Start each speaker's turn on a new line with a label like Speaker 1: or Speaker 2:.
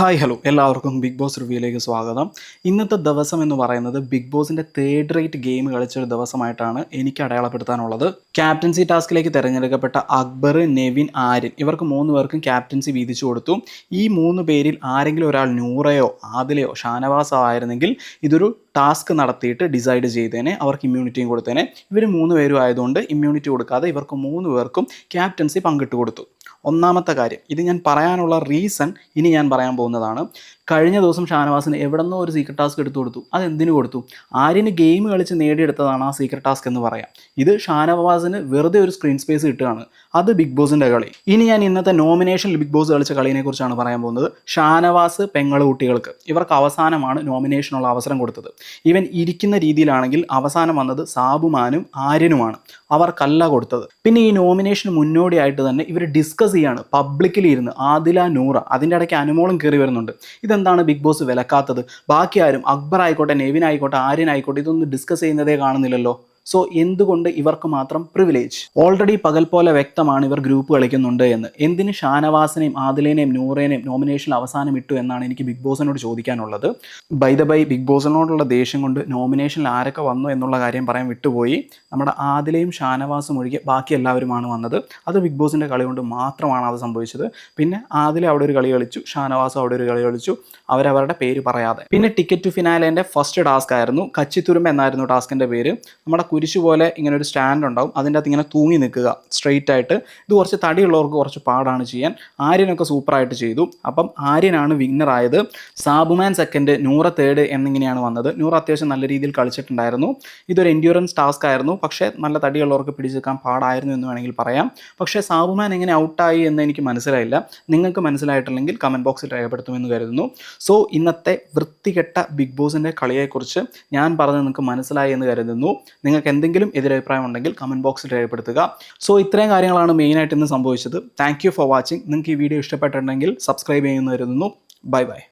Speaker 1: Hi hello എല്ലാവർക്കും big boss റിവ്യൂയിലേക്ക് സ്വാഗതം. ഇന്നത്തെ ദിവസം എന്ന് പറയുന്നത് ബിഗ് ബോസിൻ്റെ തേർഡ് റേറ്റ് ഗെയിം കളിച്ചൊരു ദിവസമായിട്ടാണ് എനിക്ക് അടയാളപ്പെടുത്താനുള്ളത്. ക്യാപ്റ്റൻസി ടാസ്കിലേക്ക് തിരഞ്ഞെടുക്കപ്പെട്ട അക്ബർ, നെവിൻ, ആര്യൻ ഇവർക്ക് 3 പേർക്കും ക്യാപ്റ്റൻസി വീതിച്ചു കൊടുത്തു. ഈ 3 പേരിൽ ആരെങ്കിലും ഒരാൾ നൂറയോ ആദിലയോ ഷാനവാസോ ആയിരുന്നെങ്കിൽ ഇതൊരു ടാസ്ക് നടത്തിയിട്ട് ഡിസൈഡ് ചെയ്തേനെ, അവർക്ക് ഇമ്മ്യൂണിറ്റിയും കൊടുത്തേനെ. ഇവർ 3 പേരും ആയതുകൊണ്ട് ഇമ്മ്യൂണിറ്റി കൊടുക്കാതെ ഇവർക്ക് 3 പേർക്കും ക്യാപ്റ്റൻസി പങ്കിട്ട് കൊടുത്തു. ഒന്നാമത്തെ കാര്യം, ഇത് ഞാൻ പറയാനുള്ള റീസൺ ഇനി ഞാൻ പറയാൻ പോകുന്നതാണ്. കഴിഞ്ഞ ദിവസം ഷാനവാസിന് എവിടെന്നോ ഒരു സീക്രട്ട് ടാസ്ക് എടുത്തു കൊടുത്തു. അതെന്തിനു കൊടുത്തു? ആര്യന് ഗെയിം കളിച്ച് നേടിയെടുത്തതാണ് ആ സീക്രട്ട് ടാസ്ക് എന്ന് പറയാം. ഇത് ഷാനവാസിന് വെറുതെ ഒരു സ്ക്രീൻ സ്പേസ് കിട്ടുകയാണ്. അത് ബിഗ് ബോസിൻ്റെ കളി. ഇനി ഞാൻ ഇന്നത്തെ നോമിനേഷനിൽ ബിഗ് ബോസ് കളിച്ച കളിയെ കുറിച്ചാണ് പറയാൻ പോകുന്നത്. ഷാനവാസ് പെങ്ങള് കുട്ടികൾക്ക് ഇവർക്ക് അവസാനമാണ് നോമിനേഷനുള്ള അവസരം കൊടുത്തത്. ഇവൻ ഇരിക്കുന്ന രീതിയിലാണെങ്കിൽ അവസാനം വന്നത് സാബുമാനും ആര്യനുമാണ്. അവർക്കല്ല കൊടുത്തത്. പിന്നെ ഈ നോമിനേഷന് മുന്നോടിയായിട്ട് തന്നെ ഇവർ ഡിസ്കസ് ചെയ്യാണ് പബ്ലിക്കിൽ ഇരുന്ന്. ആദില, നൂറ, അതിൻ്റെ ഇടയ്ക്ക് അനുമോളും കയറി വരുന്നുണ്ട്. ഇതെന്താണ് ബിഗ് ബോസ് വിലക്കാത്തത്? ബാക്കി ആരും, അക്ബർ ആയിക്കോട്ടെ, നെവിൻ ആയിക്കോട്ടെ, ആര്യൻ ആയിക്കോട്ടെ, ഇതൊന്നും ഡിസ്കസ് ചെയ്യുന്നതേ കാണുന്നില്ലല്ലോ. സോ എന്തുകൊണ്ട് ഇവർക്ക് മാത്രം പ്രിവിലേജ്? ഓൾറെഡി പകൽ പോലെ വ്യക്തമാണ് ഇവർ ഗ്രൂപ്പ് കളിക്കുന്നുണ്ട് എന്ന്. എന്തിന് ഷാനവാസിനെയും ആദിലേനെയും നൂറേനെയും നോമിനേഷനിൽ അവസാനം ഇട്ടു എന്നാണ് എനിക്ക് ബിഗ് ബോസിനോട് ചോദിക്കാനുള്ളത്. ബൈ ദ ബൈ, ബിഗ് ബോസിനോടുള്ള ദേഷ്യം കൊണ്ട് നോമിനേഷനിൽ ആരൊക്കെ വന്നു എന്നുള്ള കാര്യം പറയാൻ വിട്ടുപോയി. നമ്മുടെ ആദിലയും ഷാനവാസും ഒഴികെ ബാക്കി എല്ലാവരുമാണ് വന്നത്. അത് ബിഗ് ബോസിൻ്റെ കളി കൊണ്ട് മാത്രമാണ് അത് സംഭവിച്ചത്. പിന്നെ ആദില അവിടെ ഒരു കളി കളിച്ചു, ഷാനവാസും അവിടെ ഒരു കളി കളിച്ചു, അവരവരുടെ പേര് പറയാതെ. പിന്നെ ടിക്കറ്റ് ടു ഫിനാലേൻ്റെ ഫസ്റ്റ് ടാസ്ക് ആയിരുന്നു കച്ചിത്തുരുമ്പ് എന്നായിരുന്നു ടാസ്കിൻ്റെ പേര്. നമ്മുടെ കുരിശ് പോലെ ഇങ്ങനെ ഒരു സ്റ്റാൻഡ് ഉണ്ടാവും, അതിൻ്റെ അകത്ത് ഇങ്ങനെ തൂങ്ങി നിൽക്കുക സ്ട്രെയിറ്റ് ആയിട്ട്. ഇത് കുറച്ച് തടിയുള്ളവർക്ക് കുറച്ച് പാടാണ് ചെയ്യാൻ. ആര്യനൊക്കെ സൂപ്പറായിട്ട് ചെയ്തു. അപ്പം ആര്യനാണ് വിന്നറായത്. സാബുമാൻ സെക്കൻഡ്, നൂറ തേർഡ് എന്നിങ്ങനെയാണ് വന്നത്. നൂറ അത്യാവശ്യം നല്ല രീതിയിൽ കളിച്ചിട്ടുണ്ടായിരുന്നു. ഇതൊരു എൻഡ്യൂറൻസ് ടാസ്ക് ആയിരുന്നു, പക്ഷേ നല്ല തടിയുള്ളവർക്ക് പിടിച്ചെടുക്കാൻ പാടായിരുന്നു എന്ന് വേണമെങ്കിൽ പറയാം. പക്ഷേ സാബുമാൻ എങ്ങനെ ഔട്ടായി എന്ന് എനിക്ക് മനസ്സിലായില്ല. നിങ്ങൾക്ക് മനസ്സിലായിട്ടില്ലെങ്കിൽ കമൻറ്റ് ബോക്സിൽ രേഖപ്പെടുത്തുമെന്ന് കരുതുന്നു. സോ ഇന്നത്തെ വൃത്തികെട്ട ബിഗ് ബോസിൻ്റെ കളിയെക്കുറിച്ച് ഞാൻ പറഞ്ഞത് നിങ്ങൾക്ക് മനസ്സിലായി എന്ന് കരുതുന്നു. നിങ്ങൾക്ക് എന്തെങ്കിലും എതിരഭിപ്രായം ഉണ്ടെങ്കിൽ കമൻറ്റ് ബോക്സിൽ രേഖപ്പെടുത്തുക. സോ ഇത്രയും കാര്യങ്ങളാണ് മെയിനായിട്ട് ഇന്ന് സംഭവിച്ചത്. Thank you for watching. നിങ്ങൾക്ക് ഈ വീഡിയോ ഇഷ്ടപ്പെട്ടിട്ടുണ്ടെങ്കിൽ സബ്സ്ക്രൈബ് ചെയ്യുമെന്ന് കരുതുന്നു. Bye bye.